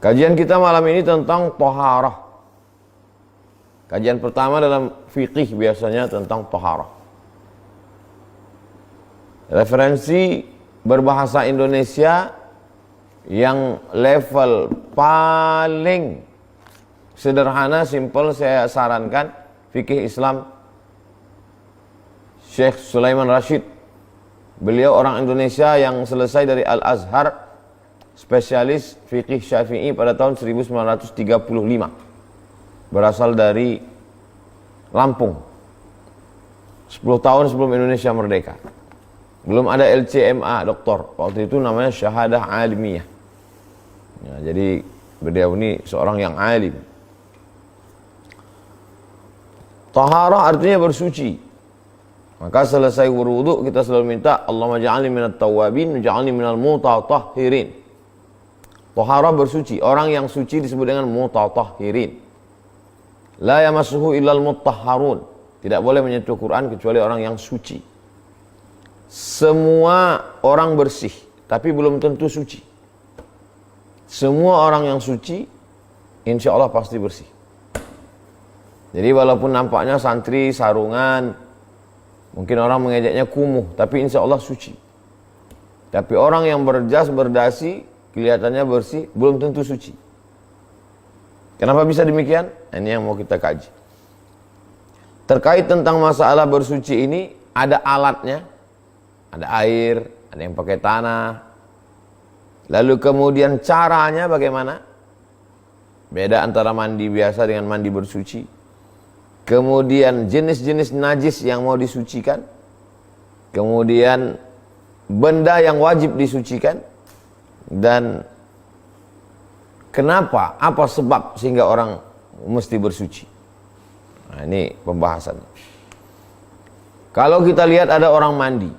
Kajian kita malam ini tentang taharah. Kajian pertama dalam fikih biasanya tentang taharah. Referensi berbahasa Indonesia yang level paling sederhana, simple, saya sarankan fikih Islam Syekh Sulaiman Rashid. Beliau orang Indonesia yang selesai dari Al-Azhar, spesialis fikih Syafi'i pada tahun 1935. Berasal dari Lampung. 10 tahun sebelum Indonesia merdeka. Belum ada LCMA, doktor. Waktu itu namanya syahadah alimiyah. Ya, jadi beliau ini seorang yang alim. Taharah artinya bersuci. Maka selesai berwudu kita selalu minta Allahumma ja'alni minat tawwabin waj'alni minal mutatahhirin. Taharah bersuci. Orang yang suci disebut dengan mutatahhirin. La yamassuhu illal mutahharun. Tidak boleh menyentuh Quran kecuali orang yang suci. Semua orang bersih, tapi belum tentu suci. Semua orang yang suci, insya Allah pasti bersih. Jadi walaupun nampaknya santri, sarungan, mungkin orang mengejeknya kumuh, tapi insya Allah suci. Tapi orang yang berjas, berdasi, kelihatannya bersih, belum tentu suci. Kenapa bisa demikian? Ini yang mau kita kaji. Terkait tentang masalah bersuci ini, ada alatnya. Ada air, ada yang pakai tanah. Lalu kemudian caranya bagaimana? Beda antara mandi biasa dengan mandi bersuci. Kemudian jenis-jenis najis yang mau disucikan. Kemudian benda yang wajib disucikan. Dan kenapa? Apa sebab sehingga orang mesti bersuci? Nah, ini pembahasannya. Kalau kita lihat ada orang mandi,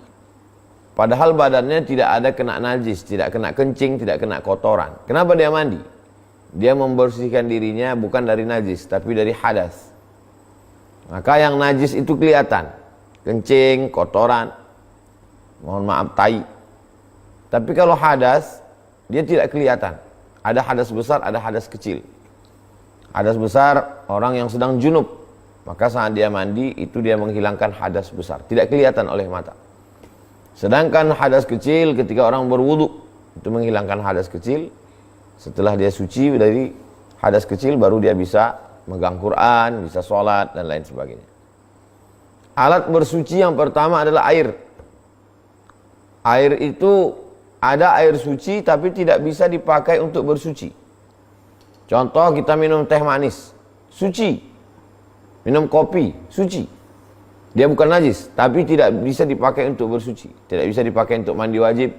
padahal badannya tidak ada kena najis, tidak kena kencing, tidak kena kotoran. Kenapa dia mandi? Dia membersihkan dirinya bukan dari najis, tapi dari hadas. Maka yang najis itu kelihatan. Kencing, kotoran, mohon maaf, tai. Tapi kalau hadas, dia tidak kelihatan. Ada hadas besar, ada hadas kecil. Hadas besar, orang yang sedang junub. Maka saat dia mandi, itu dia menghilangkan hadas besar. Tidak kelihatan oleh mata. Sedangkan hadas kecil ketika orang berwudu, itu menghilangkan hadas kecil. Setelah dia suci dari hadas kecil, baru dia bisa megang Quran, bisa sholat, dan lain sebagainya. Alat bersuci yang pertama adalah air. Air itu ada air suci tapi tidak bisa dipakai untuk bersuci. Contoh, kita minum teh manis, suci. Minum kopi, suci. Dia bukan najis, tapi tidak bisa dipakai untuk bersuci. Tidak bisa dipakai untuk mandi wajib.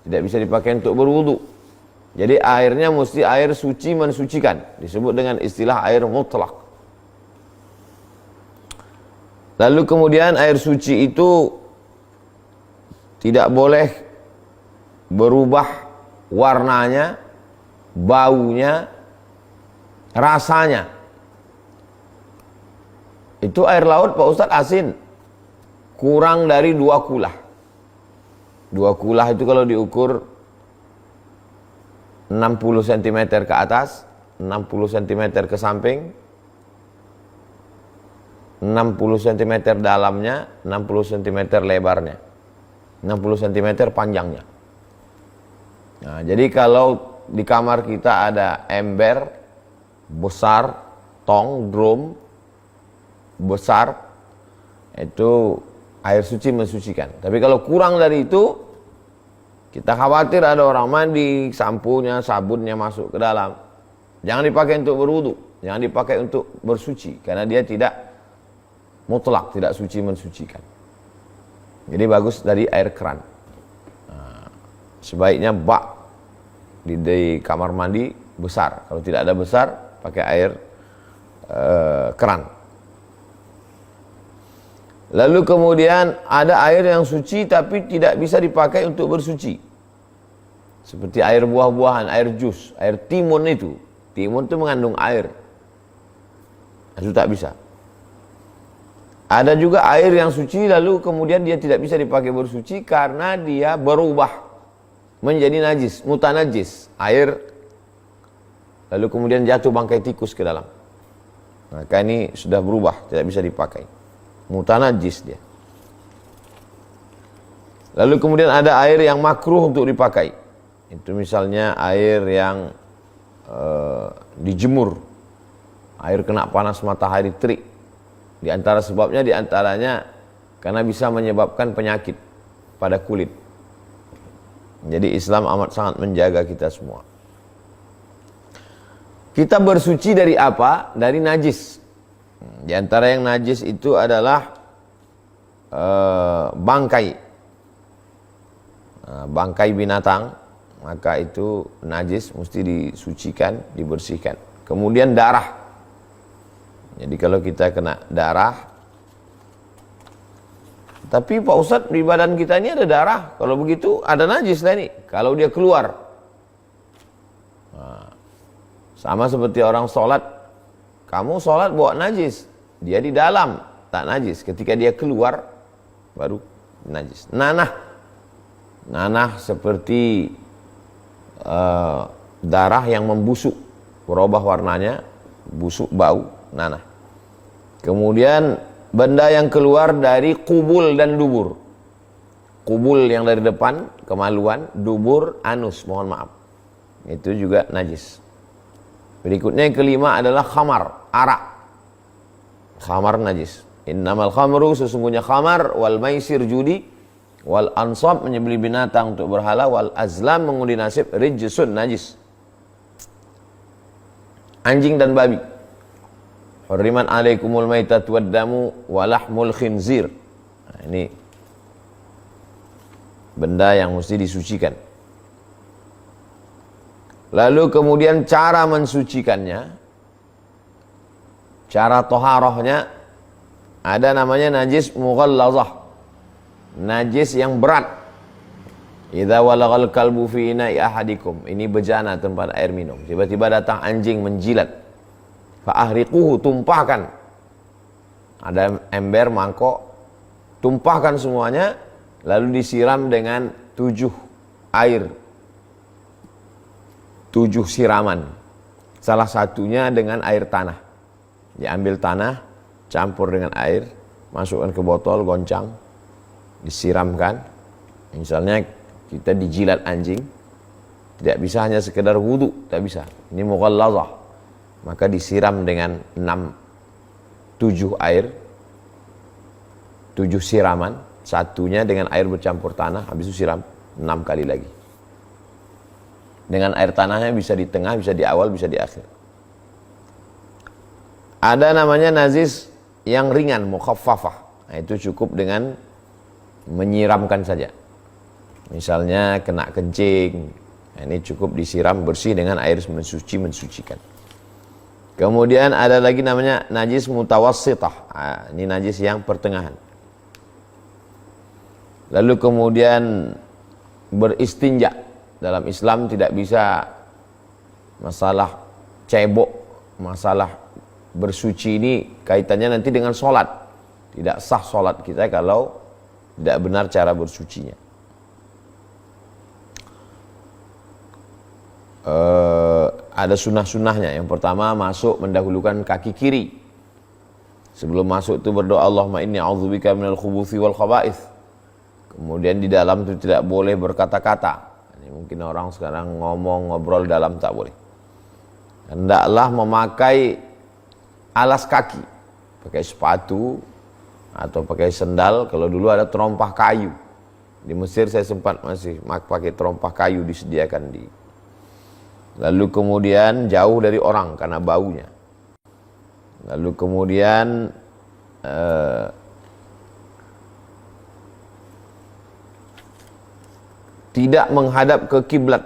Tidak bisa dipakai untuk berwudu. Jadi airnya mesti air suci mensucikan. Disebut dengan istilah air mutlak. Lalu kemudian air suci itu tidak boleh berubah warnanya, baunya, rasanya. Itu air laut Pak Ustadz asin. Kurang dari 2 kulah. 2 kulah itu kalau diukur 60 cm ke atas, 60 cm ke samping, 60 cm dalamnya, 60 cm lebarnya, 60 cm panjangnya. Nah, jadi kalau di kamar kita ada ember besar, tong, drum besar, itu air suci mensucikan. Tapi kalau kurang dari itu, kita khawatir ada orang mandi, sampunya, sabunnya masuk ke dalam. Jangan dipakai untuk berwudu, jangan dipakai untuk bersuci, karena dia tidak mutlak, tidak suci mensucikan. Jadi bagus dari air keran. Nah, sebaiknya bak di kamar mandi besar. Kalau tidak ada besar, pakai air keran. Lalu kemudian ada air yang suci tapi tidak bisa dipakai untuk bersuci. Seperti air buah-buahan, air jus, air timun itu. Timun itu mengandung air. Itu tak bisa. Ada juga air yang suci lalu kemudian dia tidak bisa dipakai bersuci karena dia berubah menjadi najis, mutanajis. Air lalu kemudian jatuh bangkai tikus ke dalam, maka ini sudah berubah, tidak bisa dipakai, mutanajis dia. Lalu kemudian ada air yang makruh untuk dipakai, itu misalnya air yang dijemur, air kena panas matahari terik. Di antara sebabnya, di antaranya karena bisa menyebabkan penyakit pada kulit. Jadi Islam amat sangat menjaga kita semua. Kita bersuci dari apa? Dari najis. Di antara yang najis itu adalah bangkai. Bangkai binatang, maka itu najis, mesti disucikan, dibersihkan. Kemudian darah. Jadi kalau kita kena darah, tapi Pak Ustadz, di badan kita ini ada darah, kalau begitu ada najis lah ini, kalau dia keluar. Nah, sama seperti orang sholat, kamu sholat bawa najis, dia di dalam tak najis, ketika dia keluar baru najis. Nanah seperti darah yang membusuk, berubah warnanya, busuk, bau, nanah. Kemudian benda yang keluar dari kubul dan dubur. Kubul yang dari depan, kemaluan, dubur, anus, mohon maaf, itu juga najis. Berikutnya yang kelima adalah khamar, arak. Khamar najis. Innamal khamru, sesungguhnya khamar, wal maisir, judi, wal ansab, menyembelih binatang untuk berhala, wal azlam, mengundi nasib, rijsun, najis. Anjing dan babi. Hurriman alaikumul maitatu waddamu walahmul khinzir. Nah, ini benda yang mesti disucikan. Lalu kemudian cara mensucikannya, cara toharohnya, ada namanya najis mughallazah, najis yang berat. Idza walagal kalbu fi ina'i ahadikum, ini bejana tempat air minum, tiba-tiba datang anjing menjilat, fa'ahriquhu, tumpahkan. Ada ember, mangkok, tumpahkan semuanya, lalu disiram dengan 7 air, 7 siraman. Salah satunya dengan air tanah. Diambil tanah, campur dengan air, masukkan ke botol, goncang, disiramkan. Misalnya kita dijilat anjing, tidak bisa hanya sekedar wudu, tak bisa. Ini mughallazah. Maka disiram dengan 7 air, 7 siraman, satunya dengan air bercampur tanah, habis itu siram 6 kali lagi. Dengan air tanahnya bisa di tengah, bisa di awal, bisa di akhir. Ada namanya najis yang ringan, mukhaffafah. Nah, itu cukup dengan menyiramkan saja. Misalnya kena kencing, nah, ini cukup disiram bersih dengan air mensucikan. Kemudian ada lagi namanya najis mutawassithah. Nah, ini najis yang pertengahan. Lalu kemudian beristinja. Dalam Islam tidak bisa masalah cebok, masalah bersuci ini kaitannya nanti dengan sholat. Tidak sah sholat kita kalau tidak benar cara bersucinya. Ada sunnah-sunnahnya. Yang pertama, masuk mendahulukan kaki kiri. Sebelum masuk itu berdoa, Allahumma inni a'udzubika minal khubuthi wal khaba'ith. Kemudian di dalam itu tidak boleh berkata-kata. Ini mungkin orang sekarang ngobrol dalam, tak boleh. Hendaklah memakai alas kaki, pakai sepatu atau pakai sendal. Kalau dulu ada terompah kayu. Di Mesir saya sempat masih pakai terompah kayu disediakan di. Lalu kemudian jauh dari orang karena baunya. Lalu kemudian tidak menghadap ke kiblat,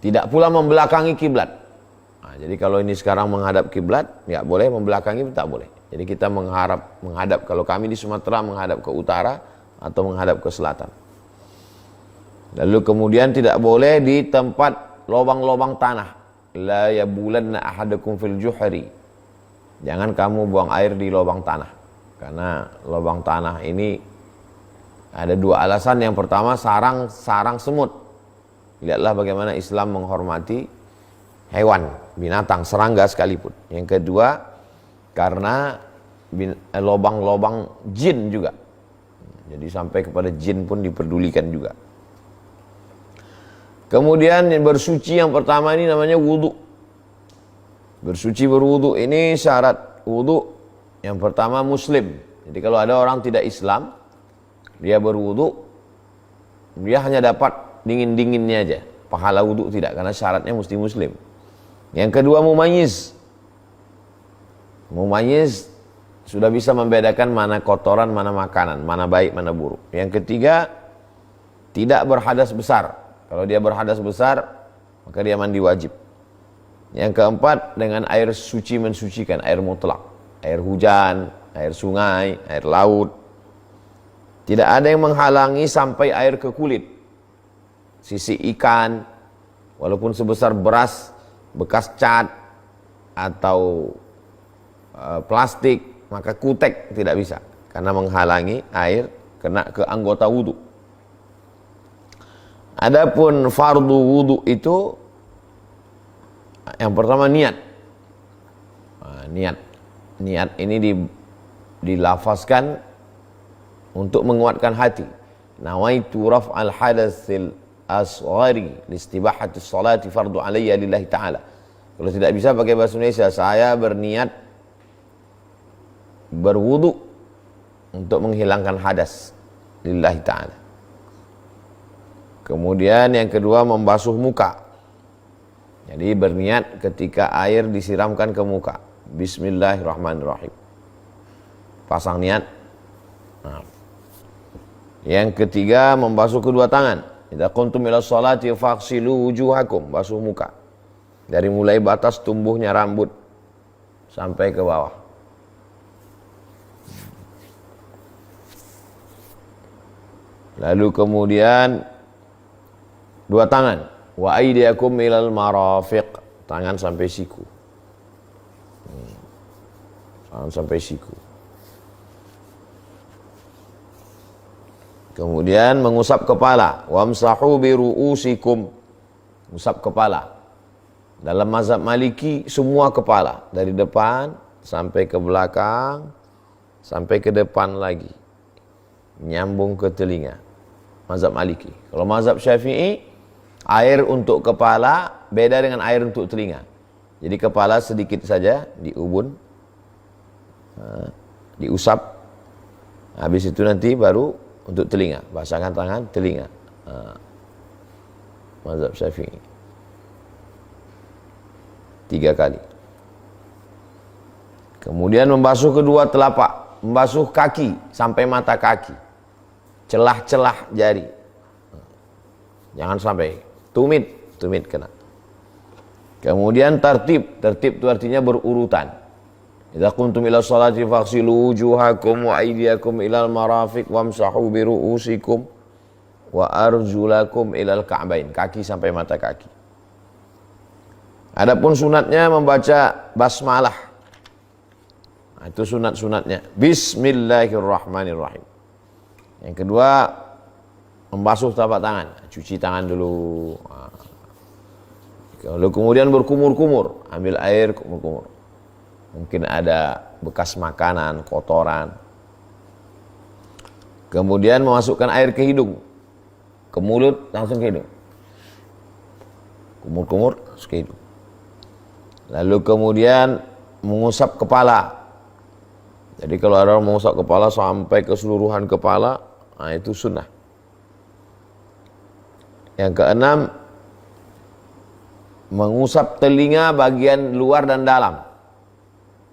tidak pula membelakangi kiblat. Nah, jadi kalau ini sekarang menghadap kiblat, nggak boleh, membelakangi tak boleh. Jadi kita menghadap. Kalau kami di Sumatera menghadap ke utara atau menghadap ke selatan. Lalu kemudian tidak boleh di tempat lubang-lubang tanah. La yabulanna ahadakum fil juhri. Jangan kamu buang air di lubang tanah. Karena lubang tanah ini ada 2 alasan. Yang pertama, sarang semut. Lihatlah bagaimana Islam menghormati hewan, binatang, serangga sekalipun. Yang kedua, karena lobang-lobang jin juga. Jadi sampai kepada jin pun diperdulikan juga. Kemudian yang bersuci yang pertama ini namanya wudu. Bersuci berwudu ini syarat wudu yang pertama muslim. Jadi kalau ada orang tidak Islam, dia berwudu, dia hanya dapat dingin-dinginnya aja. Pahala wudu tidak, karena syaratnya mesti muslim. Yang kedua mumayyiz. Mumayyiz sudah bisa membedakan mana kotoran, mana makanan, mana baik, mana buruk. Yang ketiga, tidak berhadas besar. Kalau dia berhadas besar, maka dia mandi wajib. Yang keempat, dengan air suci mensucikan, air mutlak. Air hujan, air sungai, air laut. Tidak ada yang menghalangi sampai air ke kulit. Sisi ikan, walaupun sebesar beras, bekas cat, atau plastik, maka kutek tidak bisa. Karena menghalangi air kena ke anggota wudu. Adapun fardu wudu itu yang pertama niat. Niat ini dilafazkan untuk menguatkan hati. Nawaitu raf'al hadatsil asghari listibahati sholati fardu alayya lillahi ta'ala. Kalau tidak bisa pakai bahasa Indonesia, saya berniat berwudu untuk menghilangkan hadas lillahi ta'ala. Kemudian yang kedua membasuh muka. Jadi berniat ketika air disiramkan ke muka. Bismillahirrahmanirrahim. Pasang niat. Nah. Yang ketiga membasuh kedua tangan. Idza kuntum ila sholati faghsilu wujuhakum. Basuh muka. Dari mulai batas tumbuhnya rambut sampai ke bawah. Lalu kemudian dua tangan, wa aydiyakum ilal marafiq, tangan sampai siku. Tangan sampai siku. Kemudian mengusap kepala, wamsahu bi ru'usikum, usap kepala. Dalam mazhab Maliki semua kepala, dari depan sampai ke belakang, sampai ke depan lagi, nyambung ke telinga. Mazhab Maliki. Kalau mazhab Syafi'i, air untuk kepala beda dengan air untuk telinga. Jadi kepala sedikit saja diubun, diusap, habis itu nanti baru untuk telinga, basahkan tangan telinga. Mazhab Syafi'i 3 kali. Kemudian membasuh kedua telapak, membasuh kaki sampai mata kaki, celah-celah jari. Jangan sampai tumit kena. Kemudian tertib itu artinya berurutan. Idza kuntum ila sholati faghsilu wujuhakum wa aydiyakum ilal marafiq wamsahu bi ru'usikum wa arjulakum ilal ka'bain, kaki sampai mata kaki. Adapun sunatnya membaca basmalah. Nah, itu sunatnya. Bismillahirrahmanirrahim. Yang kedua membasuh telapak tangan, cuci tangan dulu. Lalu kemudian berkumur-kumur, ambil air kumur-kumur. Mungkin ada bekas makanan, kotoran. Kemudian memasukkan air ke hidung, ke mulut langsung ke hidung. Kumur-kumur ke hidung. Lalu kemudian mengusap kepala. Jadi kalau ada orang mengusap kepala sampai keseluruhan kepala, nah itu sunnah. Yang keenam, mengusap telinga bagian luar dan dalam.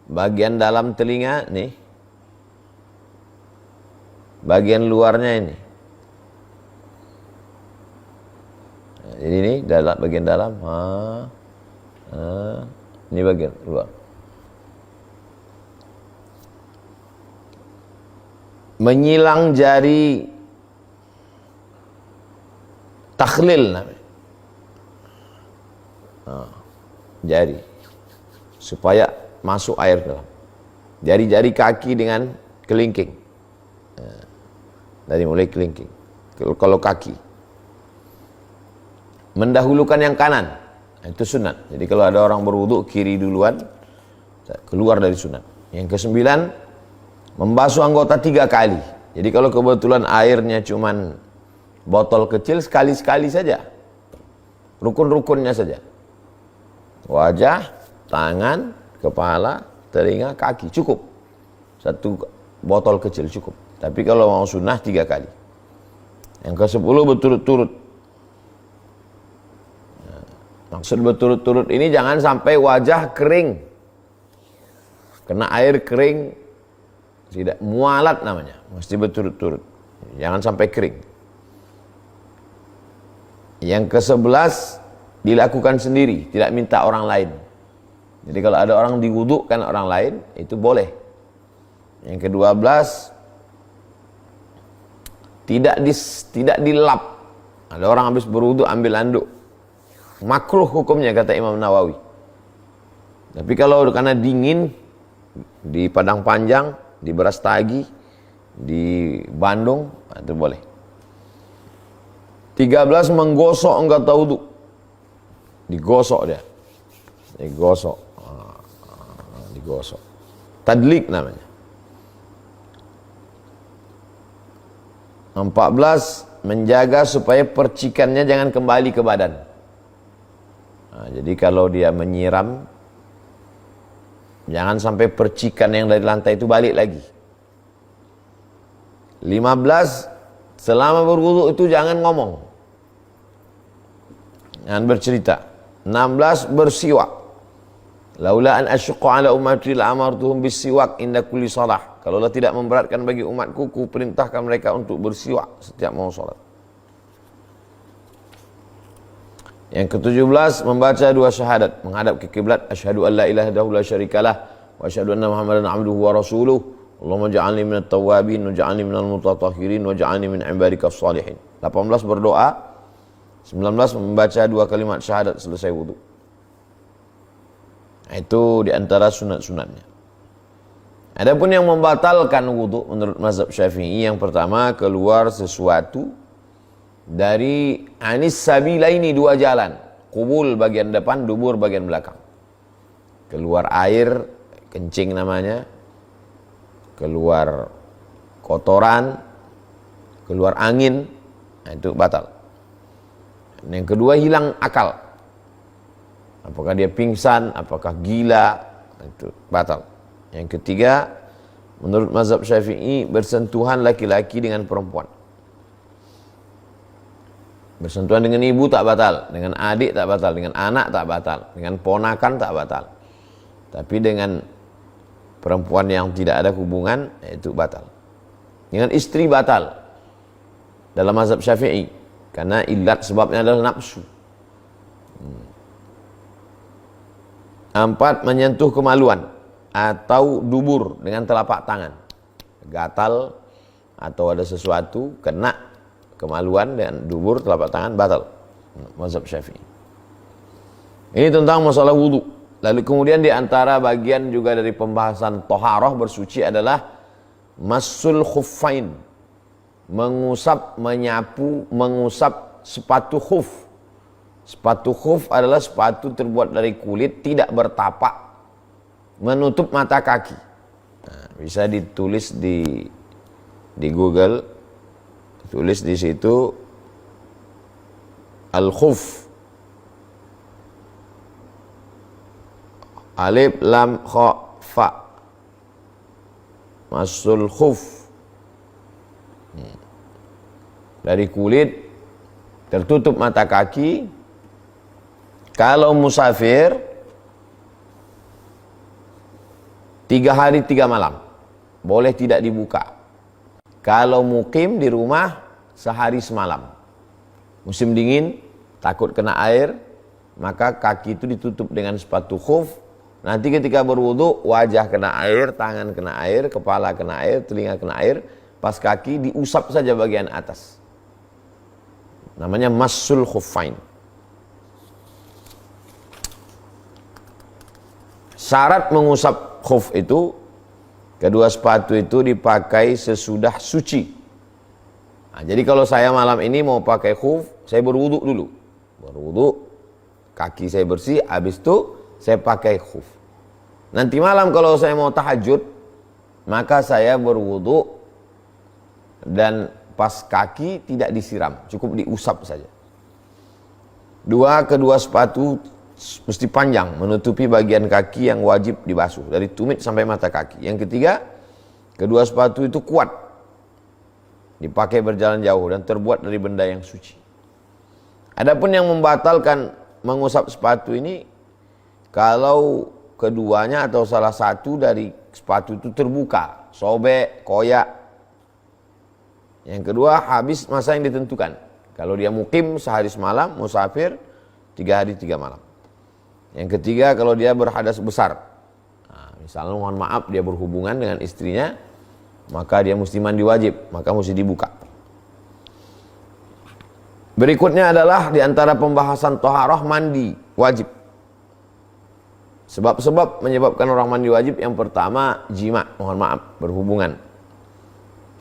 Bagian dalam telinga nih, bagian luarnya ini. Nah, jadi ini bagian dalam. Ini bagian luar. Menyilang jari, takhlil namanya. Jari supaya masuk air dalam. Jari-jari kaki dengan kelingking. Dari mulai kelingking. Kalau kaki, mendahulukan yang kanan, Itu sunat. Jadi kalau ada orang berwudu kiri duluan, keluar dari sunat. Yang ke-9, membasuh anggota 3 kali. Jadi kalau kebetulan airnya cuman botol kecil, sekali-sekali saja. Rukun-rukunnya saja. Wajah, tangan, kepala, telinga, kaki, cukup. 1 botol kecil cukup. Tapi kalau mau sunnah 3 kali. Yang ke-10 berturut-turut. Maksud berturut-turut ini jangan sampai wajah kering. Kena air kering, tidak mualat namanya. Mesti berturut-turut. Jangan sampai kering. Yang ke-11 dilakukan sendiri, tidak minta orang lain. Jadi kalau ada orang diwudukkan orang lain, itu boleh. Yang ke-12 tidak dilap. Ada orang habis berwudu ambil anduk. Makruh hukumnya kata Imam Nawawi. Tapi kalau karena dingin di Padang Panjang, di Brastagi, di Bandung, itu boleh. 13 menggosok anggota wudu. Digosok dia. Digosok. Digosok. Tadlik namanya. 14 menjaga supaya percikannya jangan kembali ke badan. Nah, jadi kalau dia menyiram, jangan sampai percikan yang dari lantai itu balik lagi. 15 selama berwudu itu jangan ngomong, jangan bercerita. 16 bersiwak. Laula an asyqa ala ummati la amartuhum bisiwak inda kulli shalah. Kalau Allah tidak memberatkan bagi umatku, ku perintahkan mereka untuk bersiwak setiap mau salat. Yang ke-17 membaca 2 syahadat, menghadap ke kiblat, asyhadu an la ilaha illallah la syarikalah wa asyhadu anna muhammadan abduhu wa rasuluh. Allahumma ja'alni minat tawwabin wa ja'alni minal mutatahhirin wa ja'alni min ibadikas shalihin. 18 berdoa. 19 membaca 2 kalimat syahadat selesai wudu. Itu diantara sunat-sunatnya. Adapun yang membatalkan wudu menurut mazhab Syafi'i, yang pertama keluar sesuatu dari anis sabilaini, 2 jalan, kubul bagian depan, dubur bagian belakang. Keluar air, kencing namanya, keluar kotoran, keluar angin, itu batal. Yang kedua hilang akal. Apakah dia pingsan, apakah gila, itu batal. Yang ketiga, menurut mazhab Syafi'i, bersentuhan laki-laki dengan perempuan. Bersentuhan dengan ibu tak batal, dengan adik tak batal, dengan anak tak batal, dengan ponakan tak batal. Tapi dengan perempuan yang tidak ada hubungan, itu batal. Dengan istri batal dalam mazhab Syafi'i, karena ilat sebabnya adalah nafsu. 4 menyentuh kemaluan atau dubur dengan telapak tangan. Gatal atau ada sesuatu kena kemaluan dan dubur telapak tangan, batal. Mazhab Syafi'i. Ini tentang masalah wudu. Lalu kemudian di antara bagian juga dari pembahasan toharoh bersuci adalah masul khuffain. Mengusap, menyapu, mengusap sepatu khuf. Sepatu khuf adalah sepatu terbuat dari kulit, tidak bertapak, menutup mata kaki. Nah, bisa ditulis di Google, tulis di situ al-khuf, alif lam kha fa, masul khuf, dari kulit, tertutup mata kaki. Kalau musafir 3 hari 3 malam boleh tidak dibuka. Kalau mukim di rumah sehari semalam. Musim dingin takut kena air, maka kaki itu ditutup dengan sepatu khuf. Nanti ketika berwudu, wajah kena air, tangan kena air, kepala kena air, telinga kena air, pas kaki diusap saja bagian atas. Namanya masul khuffain. Syarat mengusap khuf itu, kedua sepatu itu dipakai sesudah suci. Nah, jadi kalau saya malam ini mau pakai khuf, saya berwudu dulu. Berwudu, kaki saya bersih, habis itu saya pakai khuf. Nanti malam kalau saya mau tahajud, maka saya berwudu dan pas kaki tidak disiram, cukup diusap saja. Kedua sepatu mesti panjang, menutupi bagian kaki yang wajib dibasuh, dari tumit sampai mata kaki. Yang ketiga, kedua sepatu itu kuat, dipakai berjalan jauh dan terbuat dari benda yang suci. Adapun yang membatalkan mengusap sepatu ini, kalau keduanya atau salah satu dari sepatu itu terbuka, sobek, koyak. Yang kedua, habis masa yang ditentukan. Kalau dia mukim sehari semalam, musafir 3 hari 3 malam. Yang ketiga, kalau dia berhadas besar, nah, misalnya mohon maaf dia berhubungan dengan istrinya, maka dia mesti mandi wajib, maka mesti dibuka. Berikutnya adalah diantara pembahasan toharoh mandi wajib. Sebab-sebab menyebabkan orang mandi wajib, yang pertama jima, mohon maaf, berhubungan.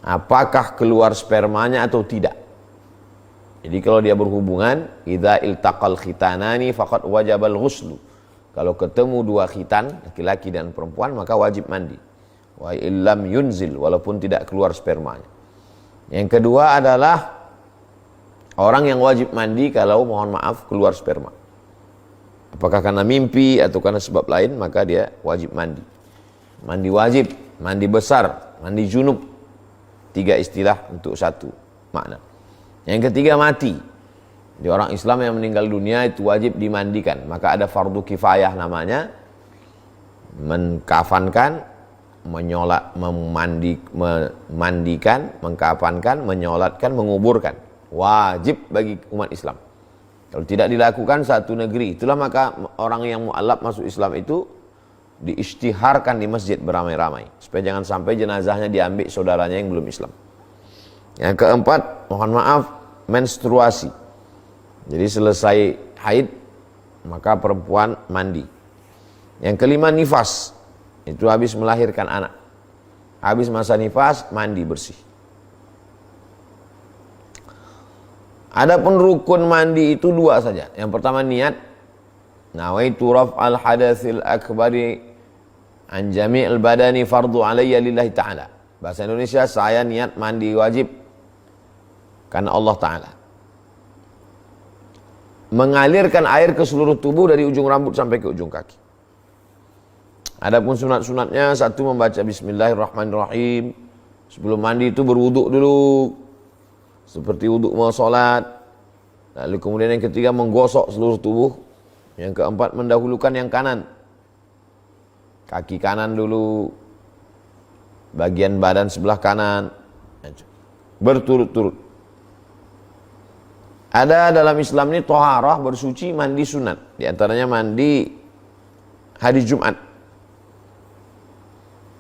Apakah keluar spermanya atau tidak? Jadi kalau dia berhubungan, idza iltaqal khitanani faqad wajabal ghuslu. Kalau ketemu dua khitan, laki-laki dan perempuan, maka wajib mandi. Wa illam yunzil, walaupun tidak keluar spermanya. Yang kedua adalah orang yang wajib mandi kalau mohon maaf keluar sperma. Apakah karena mimpi atau karena sebab lain, maka dia wajib mandi. Mandi wajib, mandi besar, mandi junub. 3 istilah untuk satu makna. Yang ketiga mati. Di orang Islam yang meninggal dunia itu wajib dimandikan. Maka ada fardu kifayah namanya. Mengkafankan, memandikan, mengkafankan, menyolatkan, menguburkan. Wajib bagi umat Islam. Kalau tidak dilakukan satu negeri, itulah maka orang yang mu'alaf masuk Islam itu diisytiharkan di masjid beramai-ramai. Supaya jangan sampai jenazahnya diambil saudaranya yang belum Islam. Yang keempat, mohon maaf, menstruasi. Jadi selesai haid, maka perempuan mandi. Yang kelima, nifas. Itu habis melahirkan anak. Habis masa nifas, mandi bersih. Adapun rukun mandi itu 2 saja. Yang pertama niat. Nawaitu raf'al hadatsil akbari an jami'il badani fardu alayya lillahi ta'ala. Bahasa Indonesia, saya niat mandi wajib karena Allah Ta'ala. Mengalirkan air ke seluruh tubuh dari ujung rambut sampai ke ujung kaki. Adapun sunat-sunatnya, 1 membaca bismillahirrahmanirrahim. Sebelum mandi itu berwuduk dulu, seperti wuduk mau sholat. Lalu kemudian yang ketiga menggosok seluruh tubuh. Yang keempat mendahulukan yang kanan. Kaki kanan dulu, bagian badan sebelah kanan, berturut-turut. Ada dalam Islam ini toharah, bersuci, mandi sunat. Di antaranya mandi hari Jumat.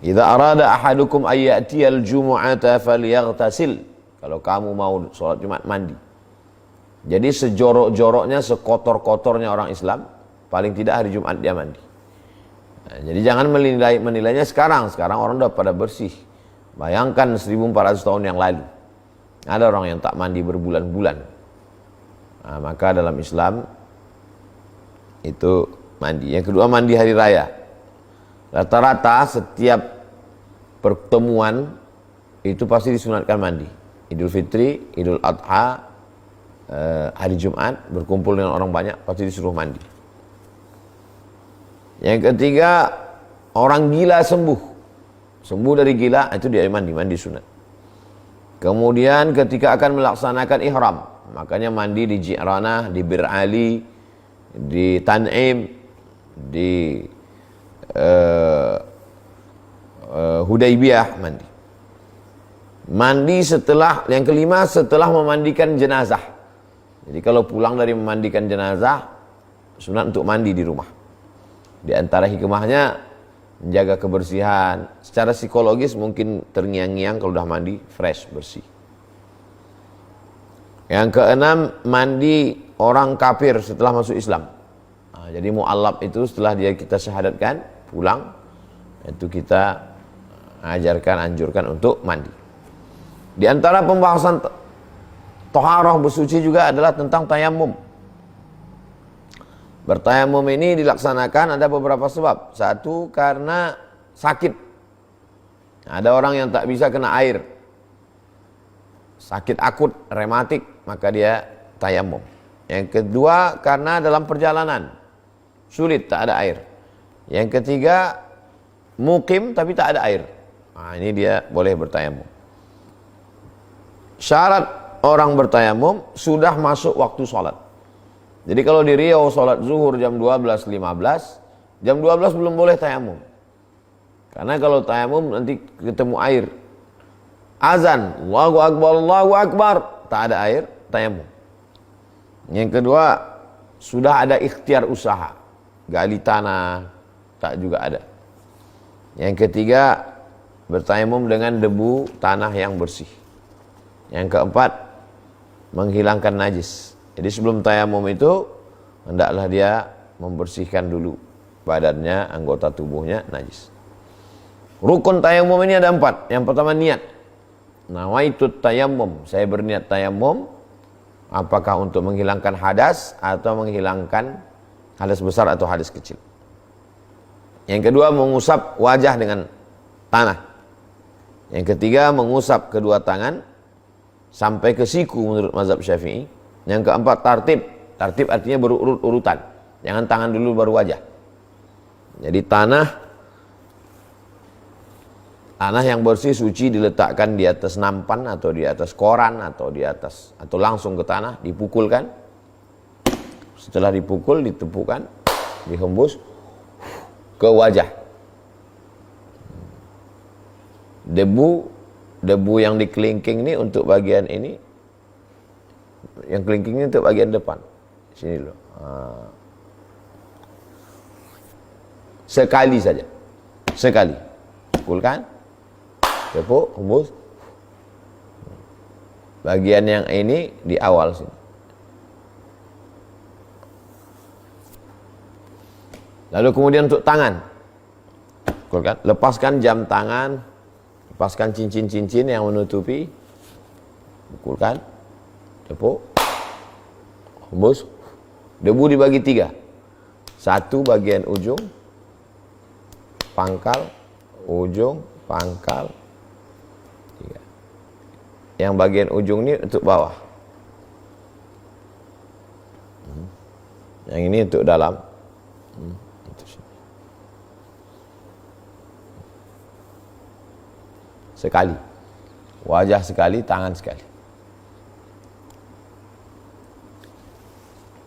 Idza arada ahadukum ayyatiyal jumu'ata falyaghtasil. Kalau kamu mau sholat Jumat, mandi. Jadi sejorok-joroknya, sekotor-kotornya orang Islam, paling tidak hari Jumat dia mandi. Nah, jadi jangan menilainya sekarang. Sekarang orang udah pada bersih. Bayangkan 1400 tahun yang lalu. Ada orang yang tak mandi berbulan-bulan. Nah, maka dalam Islam itu mandi. Yang kedua mandi hari raya. Rata-rata setiap pertemuan itu pasti disunatkan mandi. Idul Fitri, Idul Adha, hari Jumat, berkumpul dengan orang banyak, pasti disuruh mandi. Yang ketiga, orang gila sembuh. Sembuh dari gila, itu dia mandi sunat. Kemudian ketika akan melaksanakan ihram, makanya mandi di Ji'ranah, di Bir Ali, di Tan'im, di Hudaybiyah mandi. Mandi setelah, yang kelima setelah memandikan jenazah. Jadi kalau pulang dari memandikan jenazah, sunat untuk mandi di rumah. Di antara hikmahnya menjaga kebersihan. Secara psikologis mungkin terngiang-ngiang kalau udah mandi fresh, bersih. Yang keenam, mandi orang kafir setelah masuk Islam. Nah, jadi mu'allab itu setelah dia kita syahadatkan, pulang, itu kita ajarkan, anjurkan untuk mandi. Di antara pembahasan toharah bersuci juga adalah tentang tayammum. Bertayamum ini dilaksanakan ada beberapa sebab. Satu, karena sakit. Ada orang yang tak bisa kena air, sakit akut, rematik, maka dia tayamum. Yang kedua, karena dalam perjalanan sulit, tak ada air. Yang ketiga, mukim tapi tak ada air. Nah, ini dia boleh bertayamum. Syarat orang bertayamum sudah masuk waktu sholat. Jadi kalau di Riau sholat zuhur jam 12.15, jam 12 belum boleh tayamum. Karena kalau tayamum nanti ketemu air. Azan, Allahu Akbar, tak ada air, tayamum. Yang kedua, sudah ada ikhtiar usaha, gali tanah, tak juga ada. Yang ketiga, bertayamum dengan debu tanah yang bersih. Yang keempat, menghilangkan najis. Jadi sebelum tayamum itu, hendaklah dia membersihkan dulu badannya, anggota tubuhnya najis. Rukun tayamum ini ada 4. Yang pertama, niat. Nawaitut tayamum, saya berniat tayamum. Apakah untuk menghilangkan hadas atau menghilangkan hadas besar atau hadas kecil. Yang kedua, mengusap wajah dengan tanah. Yang ketiga, mengusap kedua tangan sampai ke siku menurut mazhab Syafi'i. Yang keempat, tartib. Tartib artinya berurut-urutan. Jangan tangan dulu baru wajah. Jadi tanah yang bersih suci diletakkan di atas nampan atau di atas koran atau di atas atau langsung ke tanah, dipukulkan. Setelah dipukul, ditepukkan, dihembus ke wajah. Debu yang dikelingking ini untuk bagian ini, yang kelingking ini untuk bagian depan. Sini dulu. Sekali saja. Sekali. Pukulkan. Tepuk, hembus. Bagian yang ini di awal sini. Lalu kemudian untuk tangan. Pukulkan. Lepaskan jam tangan. Lepaskan cincin-cincin yang menutupi. Pukulkan. Tepuk. Hembus. Debu dibagi 3. 1 bagian ujung. Pangkal. Ujung. Pangkal. 3. Yang bagian ujung ini untuk bawah. Yang ini untuk dalam. Sekali. Wajah sekali, tangan sekali.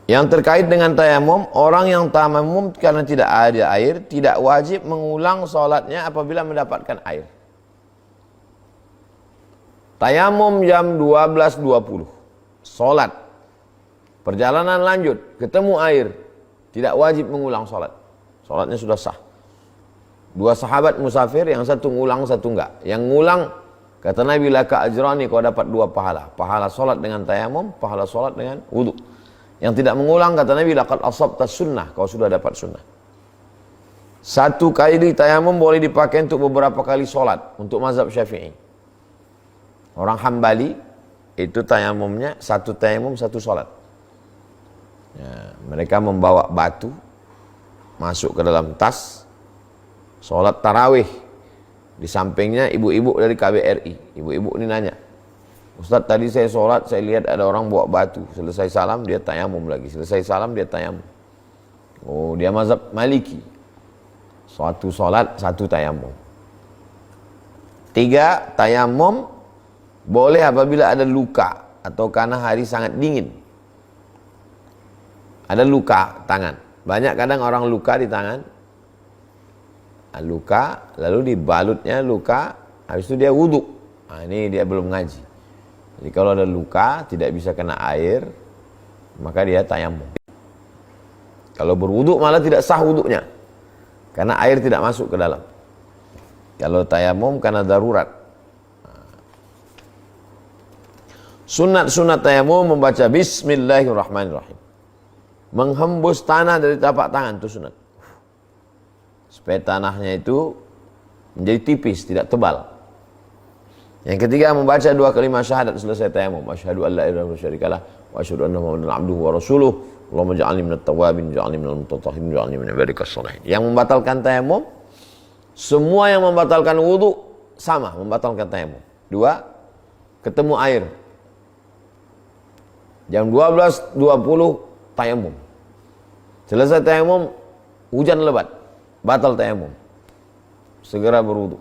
Yang terkait dengan tayamum, orang yang tayamum karena tidak ada air, tidak wajib mengulang sholatnya apabila mendapatkan air. Tayamum jam 12.20, sholat, perjalanan lanjut, ketemu air, tidak wajib mengulang sholat. Sholatnya sudah sah. 2 sahabat musafir, yang satu ngulang, satu enggak. Yang ngulang, kata Nabi, laka ajrani, kau dapat 2 pahala. Pahala sholat dengan tayamum, pahala sholat dengan wudu. Yang tidak mengulang, kata Nabi, laqad asabta sunnah, kau sudah dapat sunnah. 1 kali tayamum boleh dipakai untuk beberapa kali sholat, untuk mazhab Syafi'i. Orang Hambali, itu tayamumnya, 1 tayamum, 1 sholat. Ya, mereka membawa batu, masuk ke dalam tas, sholat tarawih. Di sampingnya ibu-ibu dari KBRI. Ibu-ibu ini nanya, Ustaz, tadi saya sholat, saya lihat ada orang bawa batu. Selesai salam, dia tayamum lagi. Selesai salam, dia tayamum. Oh, dia mazhab Maliki. 1 sholat, 1 tayamum. 3, tayamum boleh apabila ada luka atau karena hari sangat dingin. Ada luka tangan. Banyak kadang orang luka di tangan. Luka, lalu dibalutnya luka, habis itu dia wudhu. Nah, ini dia belum ngaji. Jadi kalau ada luka, tidak bisa kena air, maka dia tayamum. Kalau berwudhu malah tidak sah wudhunya, karena air tidak masuk ke dalam. Kalau tayamum karena darurat. Sunat-sunat tayamum membaca Bismillahirrahmanirrahim. Menghembus tanah dari tapak tangan, itu sunat. Supaya tanahnya itu menjadi tipis, tidak tebal. Yang ketiga, membaca 2 kalimat syahadat selesai tayamum. Asyhadu an la ilaha illallah wa syarikalah, wa asyhadu anna Muhammadan abduhu wa rasuluh. Allahumma ja'alni minat tawwabin, ja'alni minal mutatahhirin, ja'alni min ibadikas shalihin. Yang membatalkan tayamum, semua yang membatalkan wudu sama membatalkan tayamum. 2, ketemu air. Jam 12.20 tayamum. Selesai tayamum, hujan lebat, batal tayamum. Segera berwudu.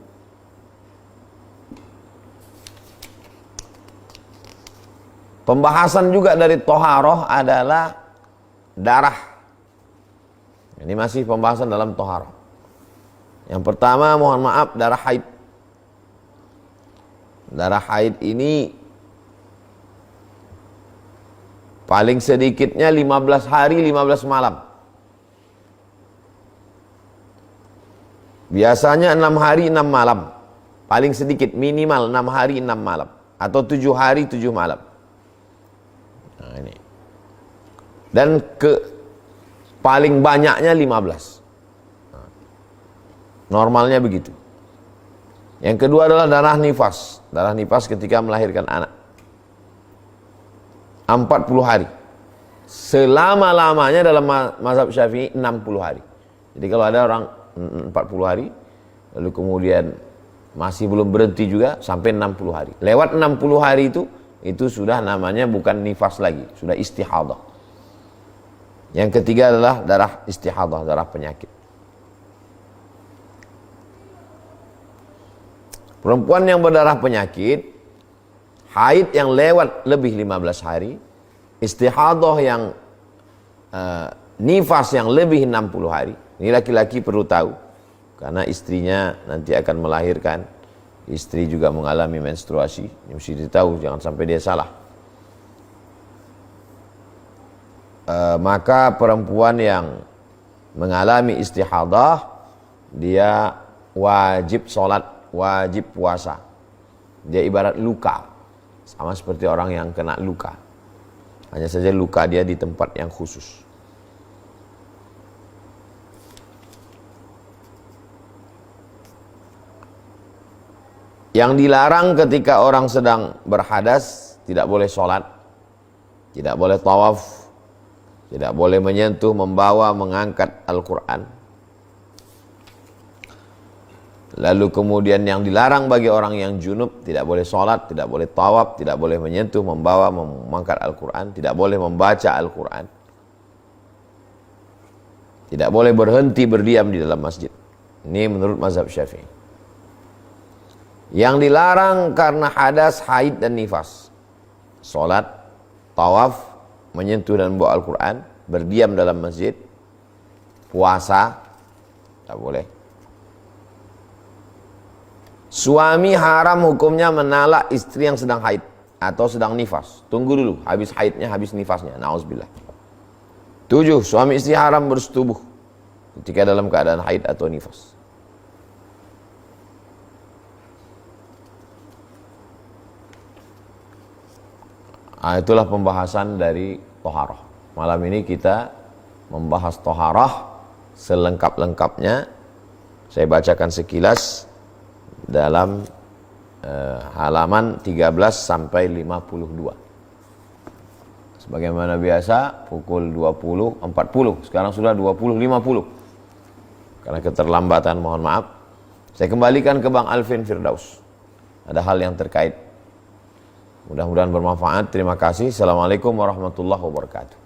Pembahasan juga dari toharoh adalah darah. Ini masih pembahasan dalam toharoh. Yang pertama, mohon maaf, darah haid. Darah haid ini paling sedikitnya 15 hari 15 malam. Biasanya 6 hari 6 malam. Paling sedikit minimal 6 hari 6 malam atau 7 hari 7 malam. Nah, ini. Dan paling banyaknya 15. Nah, normalnya begitu. Yang kedua adalah darah nifas. Darah nifas ketika melahirkan anak. 40 hari. Selama-lamanya dalam mazhab Syafi'i 60 hari. Jadi kalau ada orang 40 hari, lalu kemudian masih belum berhenti juga sampai 60 hari. Lewat 60 hari itu sudah namanya bukan nifas lagi, sudah istihadah. Yang ketiga adalah darah istihadah, darah penyakit. Perempuan yang berdarah penyakit, haid yang lewat lebih 15 hari, istihadah yang nifas yang lebih 60 hari. Ini laki-laki perlu tahu, karena istrinya nanti akan melahirkan. Istri juga mengalami menstruasi, ini mesti ditahu, jangan sampai dia salah. Maka perempuan yang mengalami istihadah, dia wajib sholat, wajib puasa. Dia ibarat luka, sama seperti orang yang kena luka. Hanya saja luka dia di tempat yang khusus. Yang dilarang ketika orang sedang berhadas, tidak boleh sholat, tidak boleh tawaf, tidak boleh menyentuh, membawa, mengangkat Al-Quran. Lalu kemudian yang dilarang bagi orang yang junub, tidak boleh sholat, tidak boleh tawaf, tidak boleh menyentuh, membawa, mengangkat Al-Quran, tidak boleh membaca Al-Quran, tidak boleh berhenti berdiam di dalam masjid. Ini menurut mazhab Syafi'i. Yang dilarang karena hadas, haid dan nifas, sholat, tawaf, menyentuh dan membawa Al-Quran, berdiam dalam masjid, puasa, tak boleh. Suami haram hukumnya menalak istri yang sedang haid atau sedang nifas. Tunggu dulu, habis haidnya, habis nifasnya. Na'udzubillah. 7. Suami istri haram bersetubuh ketika dalam keadaan haid atau nifas. Itulah pembahasan dari toharoh. Malam ini kita membahas toharoh selengkap-lengkapnya. Saya bacakan sekilas dalam halaman 13 sampai 52. Sebagaimana biasa pukul 20.40. Sekarang sudah 20.50. Karena keterlambatan mohon maaf. Saya kembalikan ke Bang Alvin Firdaus. Ada hal yang terkait. Mudah-mudahan bermanfaat. Terima kasih. Assalamualaikum warahmatullahi wabarakatuh.